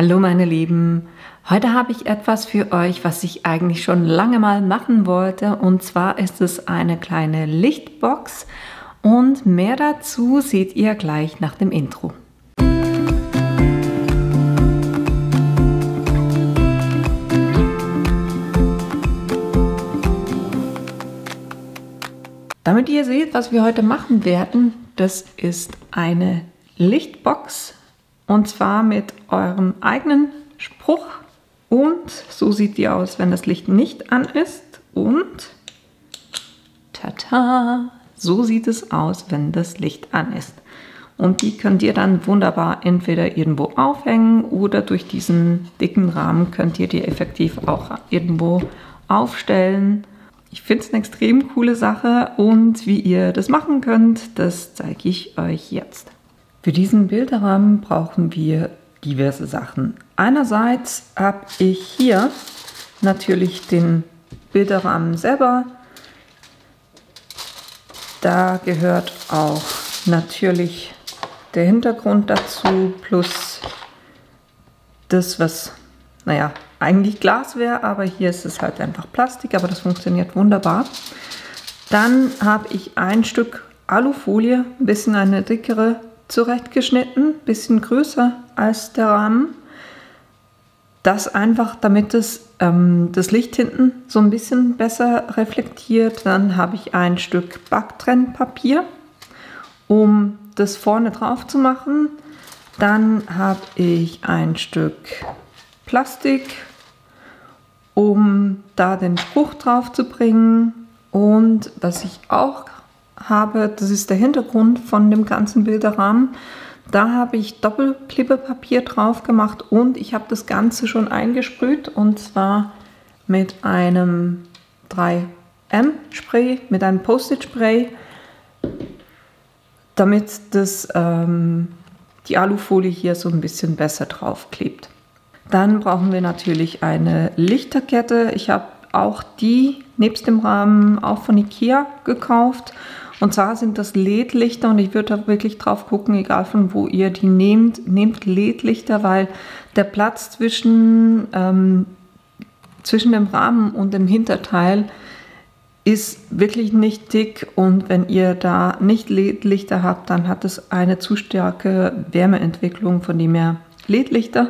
Hallo meine Lieben, heute habe ich etwas für euch, was ich eigentlich schon lange mal machen wollte, und zwar ist es eine kleine Lichtbox und mehr dazu seht ihr gleich nach dem Intro. Damit ihr seht, was wir heute machen werden, das ist eine Lichtbox. Und zwar mit eurem eigenen Spruch. Und so sieht die aus, wenn das Licht nicht an ist. Und tada, so sieht es aus, wenn das Licht an ist. Und die könnt ihr dann wunderbar entweder irgendwo aufhängen oder durch diesen dicken Rahmen könnt ihr die effektiv auch irgendwo aufstellen. Ich finde es eine extrem coole Sache und wie ihr das machen könnt, das zeige ich euch jetzt. Für diesen Bilderrahmen brauchen wir diverse Sachen. Einerseits habe ich hier natürlich den Bilderrahmen selber. Da gehört auch natürlich der Hintergrund dazu, plus das, was, naja, eigentlich Glas wäre, aber hier ist es halt einfach Plastik, aber das funktioniert wunderbar. Dann habe ich ein Stück Alufolie, ein bisschen eine dickere, zurechtgeschnitten, bisschen größer als der Rahmen. Das einfach, damit es das Licht hinten so ein bisschen besser reflektiert. Dann habe ich ein Stück Backtrennpapier, um das vorne drauf zu machen. Dann habe ich ein Stück Plastik, um da den Spruch drauf zu bringen. Und was ich auch habe, das ist der Hintergrund von dem ganzen Bilderrahmen. Da habe ich Doppelklebpapier drauf gemacht und ich habe das Ganze schon eingesprüht, und zwar mit einem 3M-Spray, mit einem Post-it-Spray, damit das, die Alufolie hier so ein bisschen besser drauf klebt. Dann brauchen wir natürlich eine Lichterkette. Ich habe auch die nebst dem Rahmen auch von Ikea gekauft. Und zwar sind das LED-Lichter, und ich würde da wirklich drauf gucken, egal von wo ihr die nehmt, nehmt LED-Lichter, weil der Platz zwischen dem Rahmen und dem Hinterteil ist wirklich nicht dick, und wenn ihr da nicht LED-Lichter habt, dann hat es eine zu starke Wärmeentwicklung, von dem her LED-Lichter.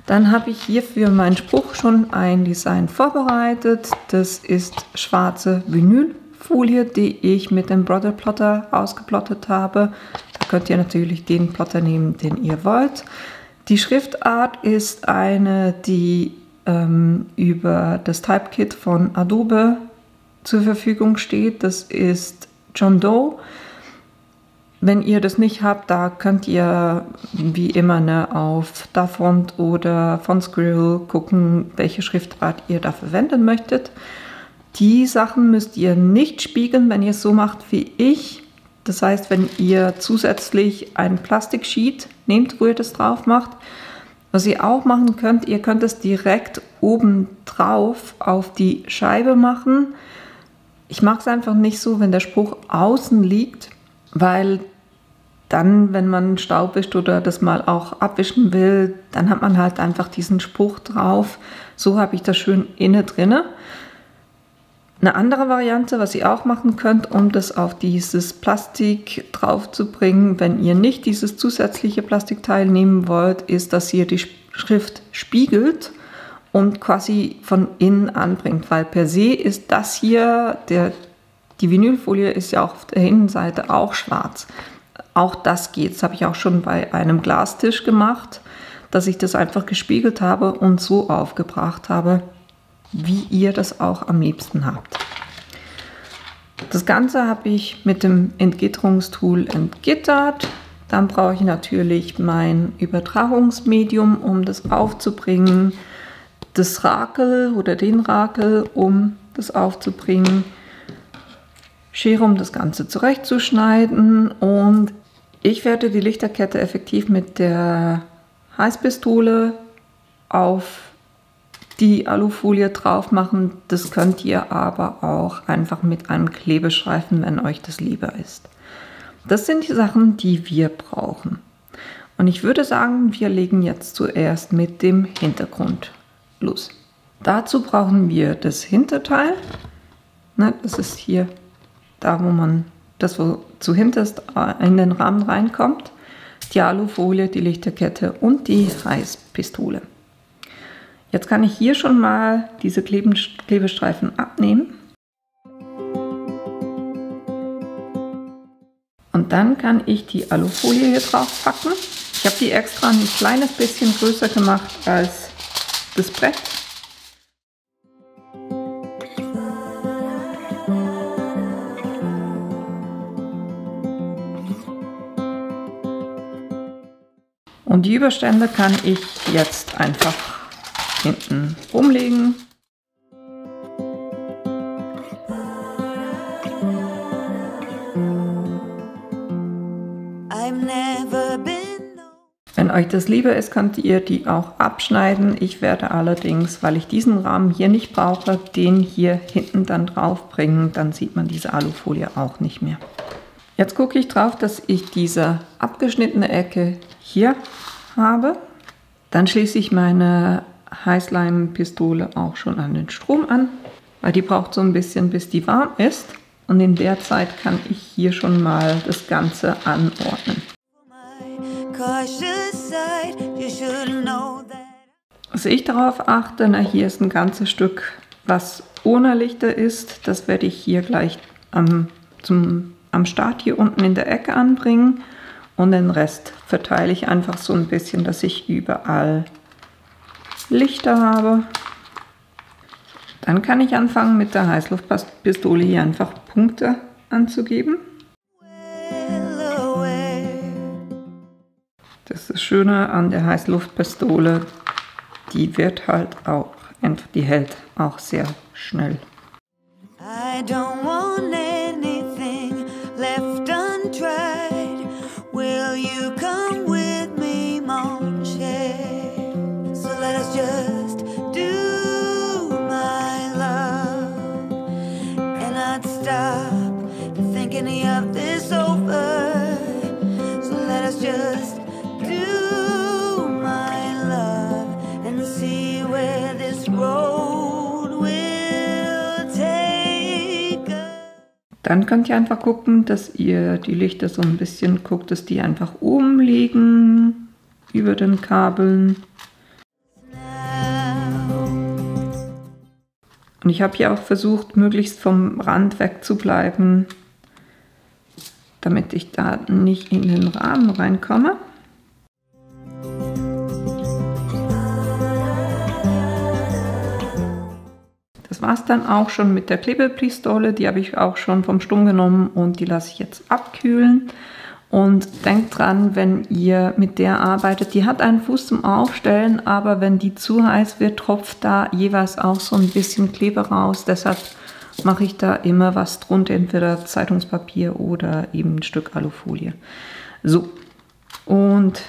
Dann habe ich hier für meinen Spruch schon ein Design vorbereitet. Das ist schwarze Vinylfolie, die ich mit dem Brother Plotter ausgeplottet habe. Da könnt ihr natürlich den Plotter nehmen, den ihr wollt. Die Schriftart ist eine, die über das Typekit von Adobe zur Verfügung steht. Das ist John Doe. Wenn ihr das nicht habt, da könnt ihr wie immer auf DaFont oder FontSquirrel gucken, welche Schriftart ihr da verwenden möchtet. Die Sachen müsst ihr nicht spiegeln, wenn ihr es so macht wie ich. Das heißt, wenn ihr zusätzlich ein Plastiksheet nehmt, wo ihr das drauf macht, was ihr auch machen könnt, ihr könnt es direkt oben drauf auf die Scheibe machen. Ich mag es einfach nicht so, wenn der Spruch außen liegt, weil dann, wenn man Staub wischt oder das mal auch abwischen will, dann hat man halt einfach diesen Spruch drauf. So habe ich das schön inne drinne. Eine andere Variante, was ihr auch machen könnt, um das auf dieses Plastik drauf zu bringen, wenn ihr nicht dieses zusätzliche Plastikteil nehmen wollt, ist, dass ihr die Schrift spiegelt und quasi von innen anbringt, weil per se ist das hier, die Vinylfolie ist ja auch auf der Innenseite auch schwarz. Auch das geht. Das habe ich auch schon bei einem Glastisch gemacht, dass ich das einfach gespiegelt habe und so aufgebracht habe, wie ihr das auch am liebsten habt. Das Ganze habe ich mit dem Entgitterungstool entgittert. Dann brauche ich natürlich mein Übertragungsmedium, um das aufzubringen, das Rakel oder den Rakel, um das aufzubringen, Schere, um das Ganze zurechtzuschneiden, und ich werde die Lichterkette effektiv mit der Heißpistole auf die Alufolie drauf machen. Das könnt ihr aber auch einfach mit einem Klebestreifen, wenn euch das lieber ist. Das sind die Sachen, die wir brauchen. Und ich würde sagen, wir legen jetzt zuerst mit dem Hintergrund los. Dazu brauchen wir das Hinterteil. Das ist hier da, wo man das, wo zu hinterst in den Rahmen reinkommt. Die Alufolie, die Lichterkette und die Heißpistole. Jetzt kann ich hier schon mal diese Klebestreifen abnehmen. Und dann kann ich die Alufolie hier drauf packen. Ich habe die extra ein kleines bisschen größer gemacht als das Brett. Und die Überstände kann ich jetzt einfach hinten rumlegen. Wenn euch das lieber ist, könnt ihr die auch abschneiden. Ich werde allerdings, weil ich diesen Rahmen hier nicht brauche, den hier hinten dann drauf bringen. Dann sieht man diese Alufolie auch nicht mehr. Jetzt gucke ich drauf, dass ich diese abgeschnittene Ecke hier habe. Dann schließe ich meine Heißleimpistole auch schon an den Strom an, weil die braucht so ein bisschen, bis die warm ist. Und in der Zeit kann ich hier schon mal das Ganze anordnen. Was ich darauf achte, hier ist ein ganzes Stück, was ohne Lichter ist. Das werde ich hier gleich am Start hier unten in der Ecke anbringen. Und den Rest verteile ich einfach so ein bisschen, dass ich überall Lichter habe. Dann kann ich anfangen mit der Heißluftpistole hier einfach Punkte anzugeben. Das ist das Schöne an der Heißluftpistole, die wird halt auch, die hält auch sehr schnell. I don't want anything left untried. Will you come with me, mon cher? So let us just do my love and not stop thinking of this over. So let us just do my love and see where this road will take us. Dann könnt ihr einfach gucken, dass ihr die Lichter so ein bisschen guckt, dass die einfach oben liegen, über den Kabeln. Und ich habe hier auch versucht, möglichst vom Rand wegzubleiben, damit ich da nicht in den Rahmen reinkomme. Das war es dann auch schon mit der Klebepistole. Die habe ich auch schon vom Stumm genommen und die lasse ich jetzt abkühlen. Und denkt dran, wenn ihr mit der arbeitet, die hat einen Fuß zum Aufstellen, aber wenn die zu heiß wird, tropft da jeweils auch so ein bisschen Kleber raus. Deshalb mache ich da immer was drunter, entweder Zeitungspapier oder eben ein Stück Alufolie. So, und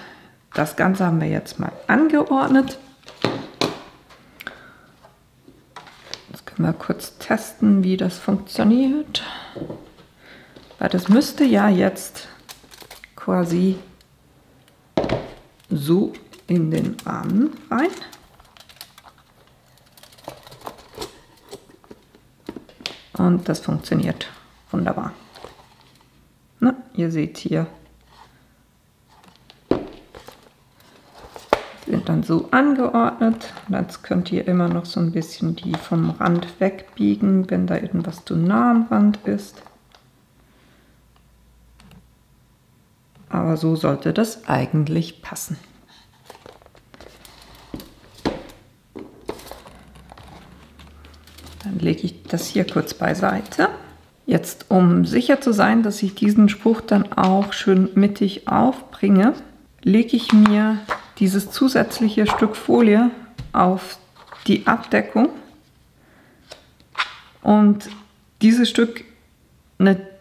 das Ganze haben wir jetzt mal angeordnet. Jetzt können wir kurz testen, wie das funktioniert. Weil das müsste ja jetzt quasi so in den Rahmen rein. Und das funktioniert wunderbar. Na, ihr seht hier, sind dann so angeordnet. Jetzt könnt ihr immer noch so ein bisschen die vom Rand wegbiegen, wenn da irgendwas zu nah am Rand ist. Aber so sollte das eigentlich passen. Dann lege ich das hier kurz beiseite. Jetzt, um sicher zu sein, dass ich diesen Spruch dann auch schön mittig aufbringe, lege ich mir dieses zusätzliche Stück Folie auf die Abdeckung. Und dieses Stück,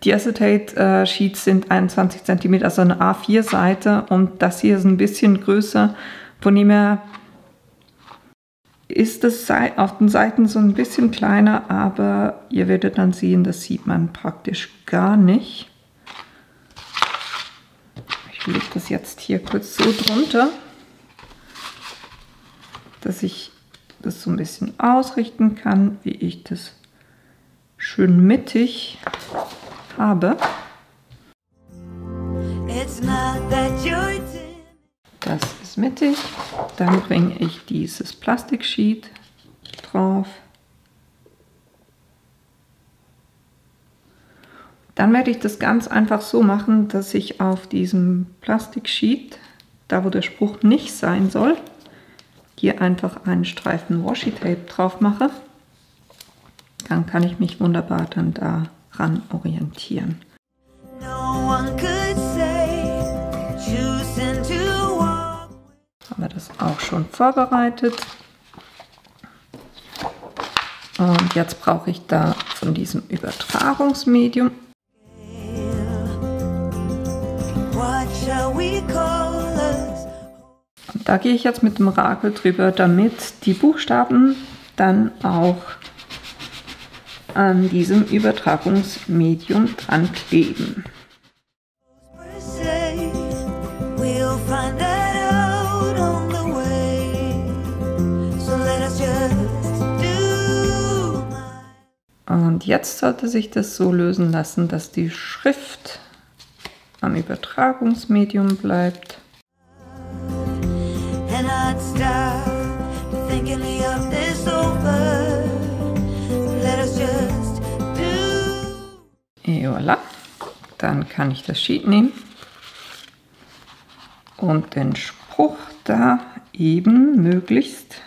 die Acetate Sheets sind 21 cm, also eine A4-Seite, und das hier ist ein bisschen größer. Von dem her ist es auf den Seiten so ein bisschen kleiner, aber ihr werdet dann sehen, das sieht man praktisch gar nicht. Ich Ich lege das jetzt hier kurz so drunter, dass ich das so ein bisschen ausrichten kann, wie ich das schön mittig habe. Das ist mittig. Dann bringe ich dieses Plastiksheet drauf. Dann werde ich das ganz einfach so machen, dass ich auf diesem Plastiksheet, da wo der Spruch nicht sein soll, hier einfach einen Streifen Washi Tape drauf mache. Dann kann ich mich wunderbar dann daran orientieren. Haben wir das auch schon vorbereitet. Und jetzt brauche ich da von diesem Übertragungsmedium. Und da gehe ich jetzt mit dem Rakel drüber, damit die Buchstaben dann auch an diesem Übertragungsmedium dran kleben. Und jetzt sollte sich das so lösen lassen, dass die Schrift am Übertragungsmedium bleibt. Et voilà. Dann kann ich das Sheet nehmen und den Spruch da eben möglichst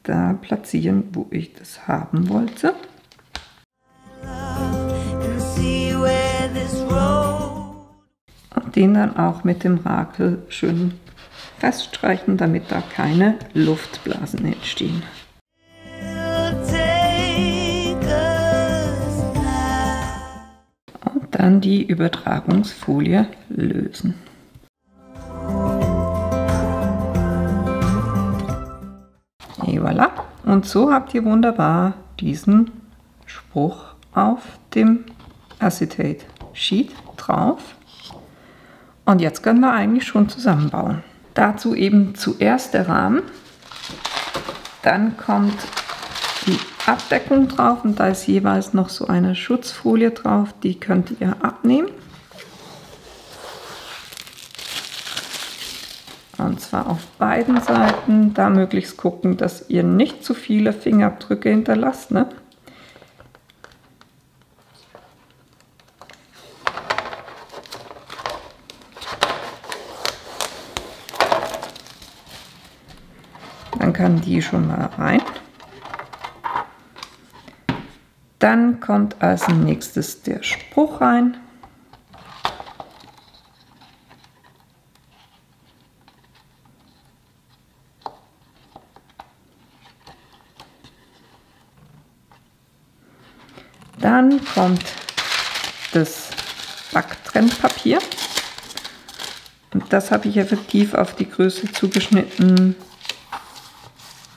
da platzieren, wo ich das haben wollte. Und den dann auch mit dem Rakel schön feststreichen, damit da keine Luftblasen entstehen. Und dann die Übertragungsfolie lösen. Et voilà. Und so habt ihr wunderbar diesen Spruch auf dem Acetate Sheet drauf. Und jetzt können wir eigentlich schon zusammenbauen. Dazu eben zuerst der Rahmen, dann kommt die Abdeckung drauf und da ist jeweils noch so eine Schutzfolie drauf, die könnt ihr abnehmen. Und zwar auf beiden Seiten, da möglichst gucken, dass ihr nicht zu viele Fingerabdrücke hinterlasst, ne? Dann kann die schon mal rein. Dann kommt als nächstes der Spruch rein. Dann kommt das Backtrennpapier. Und das habe ich effektiv auf die Größe zugeschnitten,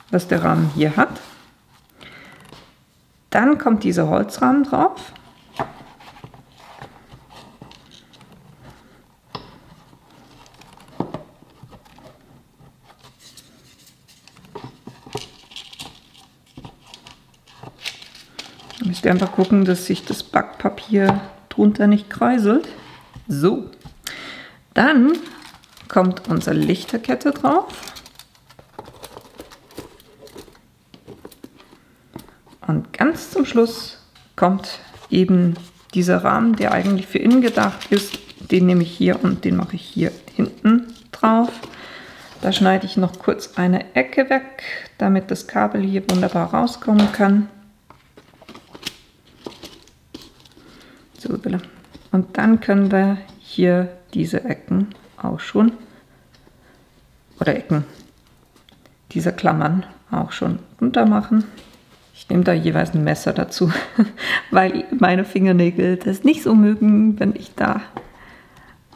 was der Rahmen hier hat. Dann kommt dieser Holzrahmen drauf. Da müsst ihr einfach gucken, dass sich das Backpapier drunter nicht kräuselt. So, dann kommt unsere Lichterkette drauf. Und ganz zum Schluss kommt eben dieser Rahmen, der eigentlich für innen gedacht ist. Den nehme ich hier und den mache ich hier hinten drauf. Da schneide ich noch kurz eine Ecke weg, damit das Kabel hier wunderbar rauskommen kann. So, und dann können wir hier diese Ecken auch schon, oder Ecken dieser Klammern auch schon runter machen. Ich nehme da jeweils ein Messer dazu, weil meine Fingernägel das nicht so mögen, wenn ich da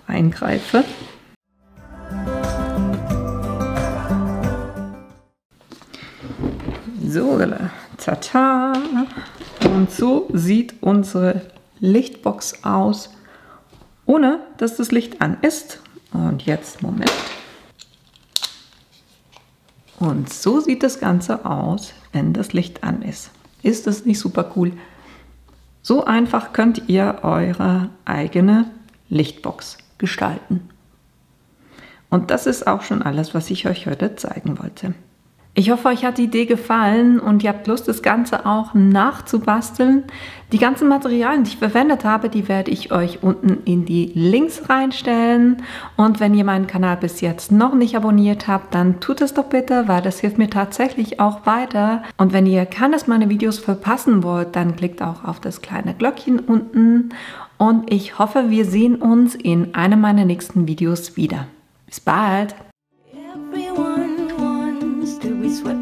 eingreife. So, tata. Und so sieht unsere Lichtbox aus, ohne dass das Licht an ist Und jetzt, Moment. Und so sieht das Ganze aus, wenn das Licht an ist. Ist das nicht super cool? So einfach könnt ihr eure eigene Lichtbox gestalten. Und das ist auch schon alles, was ich euch heute zeigen wollte. Ich hoffe, euch hat die Idee gefallen und ihr habt Lust, das Ganze auch nachzubasteln. Die ganzen Materialien, die ich verwendet habe, die werde ich euch unten in die Links reinstellen. Und wenn ihr meinen Kanal bis jetzt noch nicht abonniert habt, dann tut es doch bitte, weil das hilft mir tatsächlich auch weiter. Und wenn ihr keines meiner Videos verpassen wollt, dann klickt auch auf das kleine Glöckchen unten. Und ich hoffe, wir sehen uns in einem meiner nächsten Videos wieder. Bis bald! Everyone wants to be swept